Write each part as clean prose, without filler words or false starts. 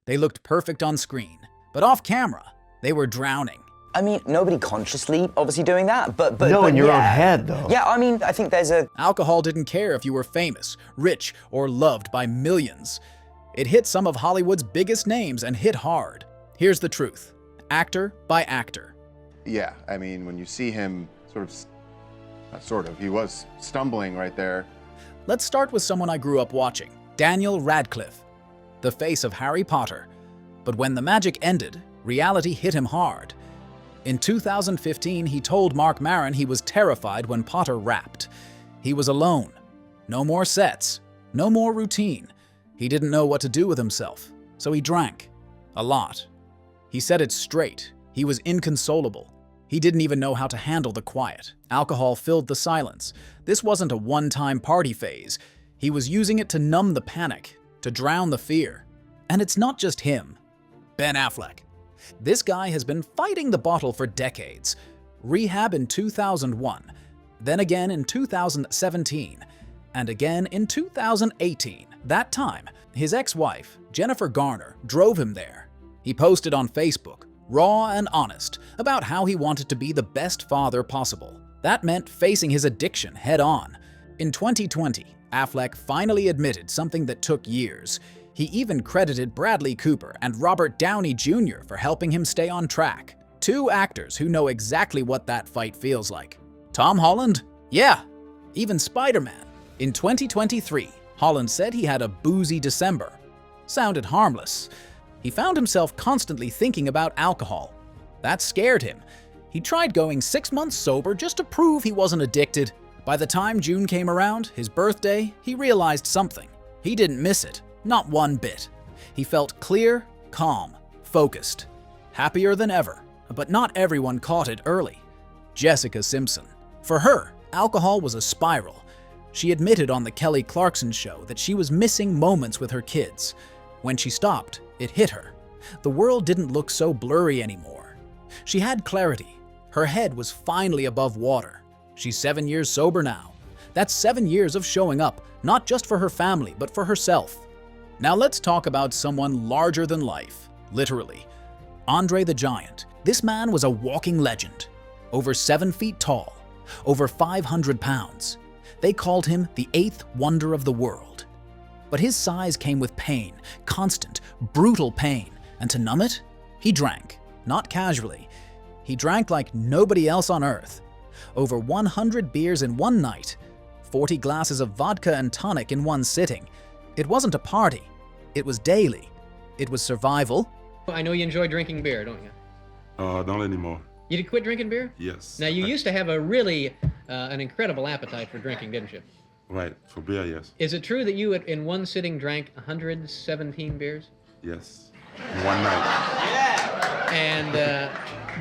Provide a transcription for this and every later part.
They looked perfect on screen, but off camera, they were drowning. I mean, nobody consciously obviously doing that, but No, in your yeah. own head, though. Yeah, I mean, I think there's a... Alcohol didn't care if you were famous, rich, or loved by millions. It hit some of Hollywood's biggest names and hit hard. Here's the truth, actor by actor. Yeah, I mean, when you see him he was stumbling right there. Let's start with someone I grew up watching, Daniel Radcliffe, the face of Harry Potter. But when the magic ended, reality hit him hard. In 2015, he told Marc Maron he was terrified when Potter rapped. He was alone. No more sets. No more routine. He didn't know what to do with himself, so he drank. A lot. He said it straight. He was inconsolable. He didn't even know how to handle the quiet. Alcohol filled the silence. This wasn't a one-time party phase. He was using it to numb the panic, to drown the fear. And it's not just him. Ben Affleck. This guy has been fighting the bottle for decades. Rehab in 2001, then again in 2017, and again in 2018. That time, his ex-wife, Jennifer Garner, drove him there. He posted on Facebook, raw and honest, about how he wanted to be the best father possible. That meant facing his addiction head-on. In 2020, Affleck finally admitted something that took years. He even credited Bradley Cooper and Robert Downey Jr. for helping him stay on track. Two actors who know exactly what that fight feels like. Tom Holland? Yeah. Even Spider-Man. In 2023, Holland said he had a boozy December. Sounded harmless. He found himself constantly thinking about alcohol. That scared him. He tried going 6 months sober just to prove he wasn't addicted. By the time June came around, his birthday, he realized something. He didn't miss it. Not one bit. He felt clear, calm, focused, happier than ever. But not everyone caught it early. Jessica Simpson. For her, alcohol was a spiral. She admitted on the Kelly Clarkson show that she was missing moments with her kids. When she stopped, it hit her. The world didn't look so blurry anymore. She had clarity. Her head was finally above water. She's 7 years sober now. That's 7 years of showing up, not just for her family, but for herself. Now let's talk about someone larger than life, literally. Andre the Giant. This man was a walking legend. Over 7 feet tall, over 500 pounds. They called him the 8th wonder of the world. But his size came with pain, constant, brutal pain. And to numb it, he drank, not casually. He drank like nobody else on earth. Over 100 beers in one night, 40 glasses of vodka and tonic in one sitting. It wasn't a party. It was daily. It was survival. I know you enjoy drinking beer, don't you? Not anymore. You did quit drinking beer? Yes. Now, you used to have a really, an incredible appetite for drinking, didn't you? Right, for beer, yes. Is it true that you, in one sitting, drank 117 beers? Yes. In one night. And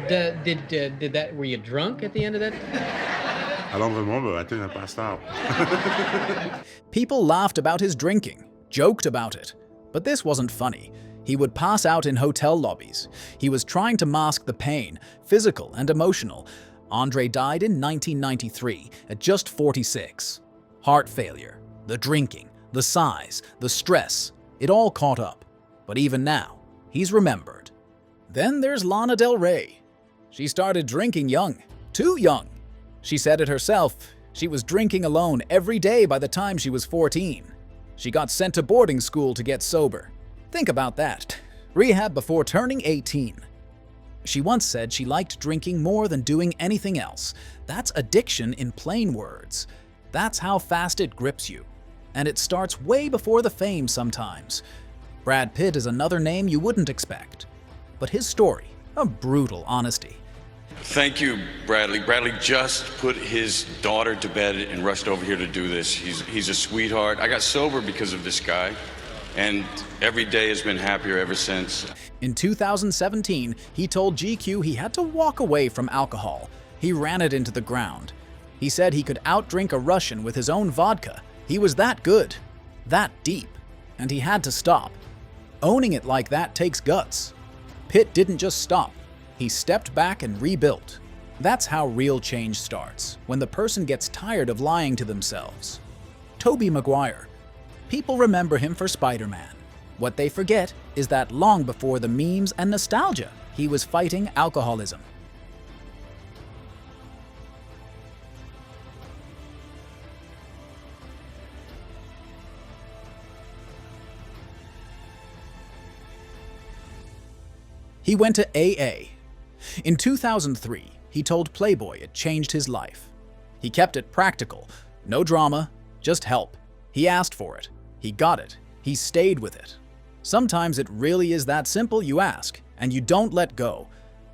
did that? Were you drunk at the end of that? I don't remember. I think I passed out. People laughed about his drinking, joked about it. But this wasn't funny. He would pass out in hotel lobbies. He was trying to mask the pain, physical and emotional. Andre died in 1993 at just 46. Heart failure, the drinking, the size, the stress, it all caught up. But even now, he's remembered. Then there's Lana Del Rey. She started drinking young, too young. She said it herself, she was drinking alone every day by the time she was 14. She got sent to boarding school to get sober. Think about that. Rehab before turning 18. She once said she liked drinking more than doing anything else. That's addiction in plain words. That's how fast it grips you. And it starts way before the fame sometimes. Brad Pitt is another name you wouldn't expect. But his story, a brutal honesty. Thank you, Bradley. Bradley just put his daughter to bed and rushed over here to do this. He's a sweetheart. I got sober because of this guy, and every day has been happier ever since. In 2017, he told GQ he had to walk away from alcohol. He ran it into the ground. He said he could outdrink a Russian with his own vodka. He was that good, that deep, and he had to stop. Owning it like that takes guts. Pitt didn't just stop. He stepped back and rebuilt. That's how real change starts, when the person gets tired of lying to themselves. Tobey Maguire. People remember him for Spider-Man. What they forget is that long before the memes and nostalgia, he was fighting alcoholism. He went to AA. In 2003, he told Playboy it changed his life. He kept it practical, no drama, just help. He asked for it, he got it, he stayed with it. Sometimes it really is that simple, you ask, and you don't let go.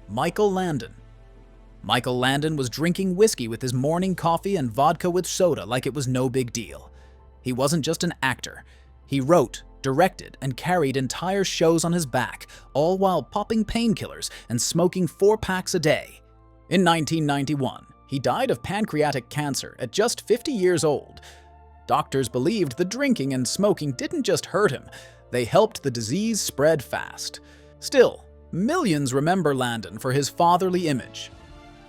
Michael Landon. Michael Landon was drinking whiskey with his morning coffee and vodka with soda like it was no big deal. He wasn't just an actor. He wrote, directed, and carried entire shows on his back, all while popping painkillers and smoking 4 packs a day. In 1991, he died of pancreatic cancer at just 50 years old. Doctors believed the drinking and smoking didn't just hurt him, they helped the disease spread fast. Still, millions remember Landon for his fatherly image.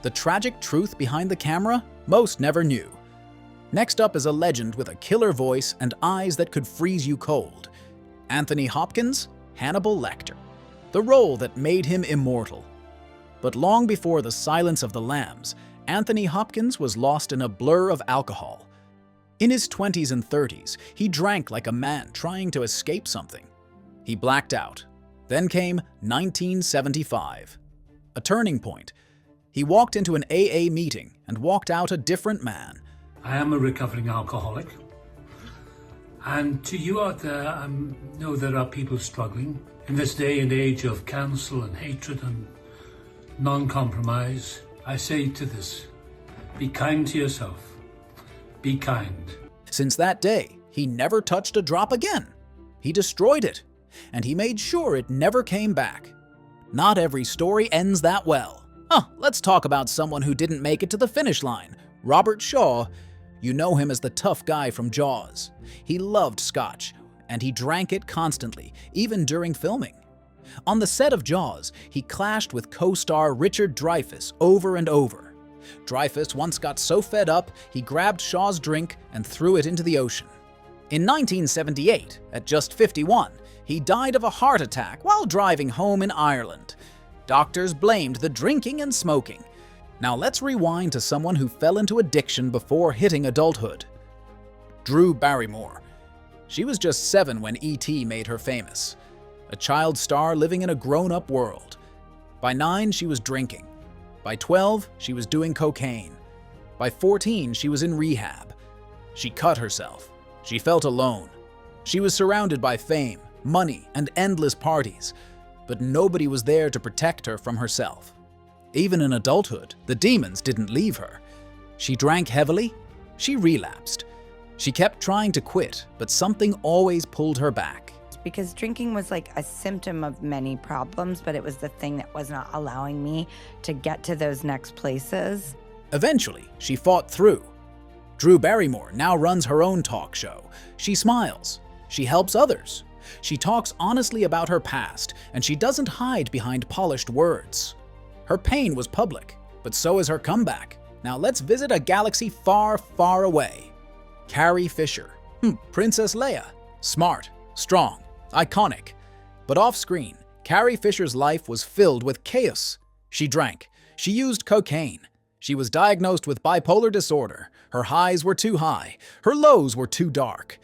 The tragic truth behind the camera, most never knew. Next up is a legend with a killer voice and eyes that could freeze you cold. Anthony Hopkins, Hannibal Lecter. The role that made him immortal. But long before The Silence of the Lambs, Anthony Hopkins was lost in a blur of alcohol. In his 20s and 30s, he drank like a man trying to escape something. He blacked out. Then came 1975. A turning point. He walked into an AA meeting and walked out a different man. I am a recovering alcoholic. And to you out there, I know there are people struggling. In this day and age of cancel and hatred and non-compromise, I say to this, be kind to yourself. Be kind. Since that day, he never touched a drop again. He destroyed it, and he made sure it never came back. Not every story ends that well. Let's talk about someone who didn't make it to the finish line. Robert Shaw. You know him as the tough guy from Jaws. He loved scotch, and he drank it constantly, even during filming. On the set of Jaws, he clashed with co-star Richard Dreyfuss over and over. Dreyfuss once got so fed up, he grabbed Shaw's drink and threw it into the ocean. In 1978, at just 51, he died of a heart attack while driving home in Ireland. Doctors blamed the drinking and smoking. Now let's rewind to someone who fell into addiction before hitting adulthood. Drew Barrymore. She was just 7 when E.T. made her famous. A child star living in a grown-up world. By 9, she was drinking. By 12, she was doing cocaine. By 14, she was in rehab. She cut herself. She felt alone. She was surrounded by fame, money, and endless parties, but nobody was there to protect her from herself. Even in adulthood, the demons didn't leave her. She drank heavily. She relapsed. She kept trying to quit, but something always pulled her back. Because drinking was like a symptom of many problems, but it was the thing that was not allowing me to get to those next places. Eventually, she fought through. Drew Barrymore now runs her own talk show. She smiles. She helps others. She talks honestly about her past, and she doesn't hide behind polished words. Her pain was public, but so is her comeback. Now let's visit a galaxy far, far away. Carrie Fisher. Princess Leia. Smart, strong, iconic. But off-screen, Carrie Fisher's life was filled with chaos. She drank. She used cocaine. She was diagnosed with bipolar disorder. Her highs were too high. Her lows were too dark.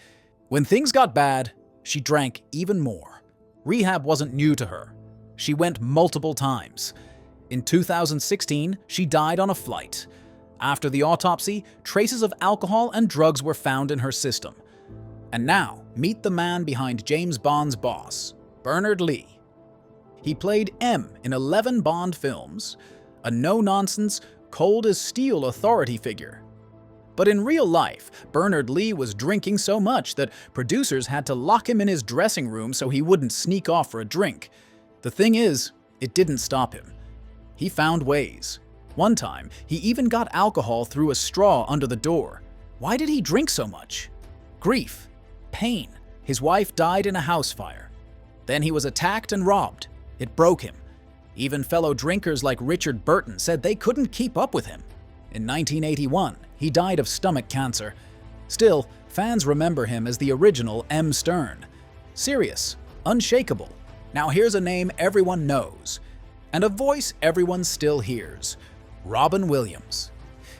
When things got bad, she drank even more. Rehab wasn't new to her. She went multiple times. In 2016, she died on a flight. After the autopsy, traces of alcohol and drugs were found in her system. And now, meet the man behind James Bond's boss, Bernard Lee. He played M in 11 Bond films, a no-nonsense, cold-as-steel authority figure. But in real life, Bernard Lee was drinking so much that producers had to lock him in his dressing room so he wouldn't sneak off for a drink. The thing is, it didn't stop him. He found ways. One time, he even got alcohol through a straw under the door. Why did he drink so much? Grief, pain. His wife died in a house fire. Then he was attacked and robbed. It broke him. Even fellow drinkers like Richard Burton said they couldn't keep up with him. In 1981, he died of stomach cancer. Still, fans remember him as the original M. Stern. Serious, unshakable. Now here's a name everyone knows, and a voice everyone still hears. Robin Williams.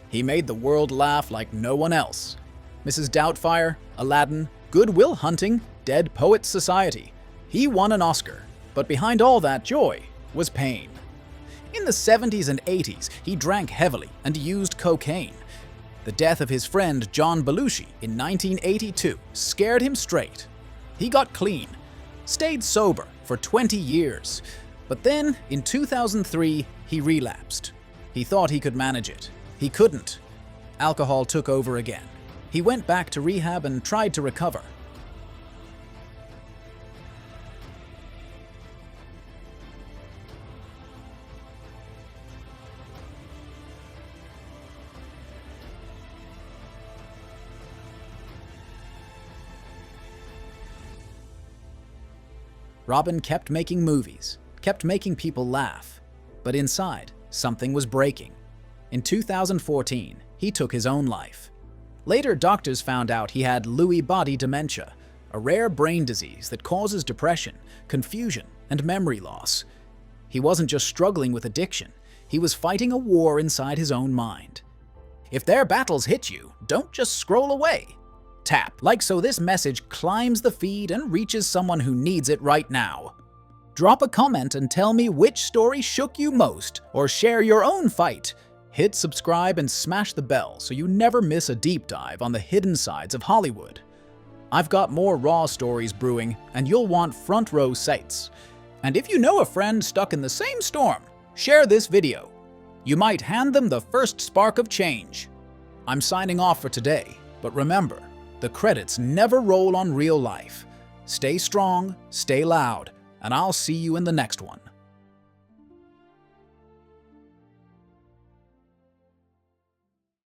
He made the world laugh like no one else. Mrs. Doubtfire, Aladdin, Good Will Hunting, Dead Poets Society. He won an Oscar, but behind all that joy was pain. In the 70s and 80s, he drank heavily and used cocaine. The death of his friend John Belushi in 1982 scared him straight. He got clean, stayed sober for 20 years, but then in 2003 he relapsed. He thought he could manage it. He couldn't. Alcohol took over again. He went back to rehab and tried to recover. Robin kept making movies, kept making people laugh, but inside, something was breaking. In 2014, he took his own life. Later, doctors found out he had Lewy body dementia, a rare brain disease that causes depression, confusion, and memory loss. He wasn't just struggling with addiction, he was fighting a war inside his own mind. If their battles hit you, don't just scroll away. Tap like so this message climbs the feed and reaches someone who needs it right now. Drop a comment and tell me which story shook you most, or share your own fight. Hit subscribe and smash the bell so you never miss a deep dive on the hidden sides of Hollywood. I've got more raw stories brewing, and you'll want front row seats. And if you know a friend stuck in the same storm, share this video. You might hand them the first spark of change. I'm signing off for today, but remember, the credits never roll on real life. Stay strong, stay loud, and I'll see you in the next one.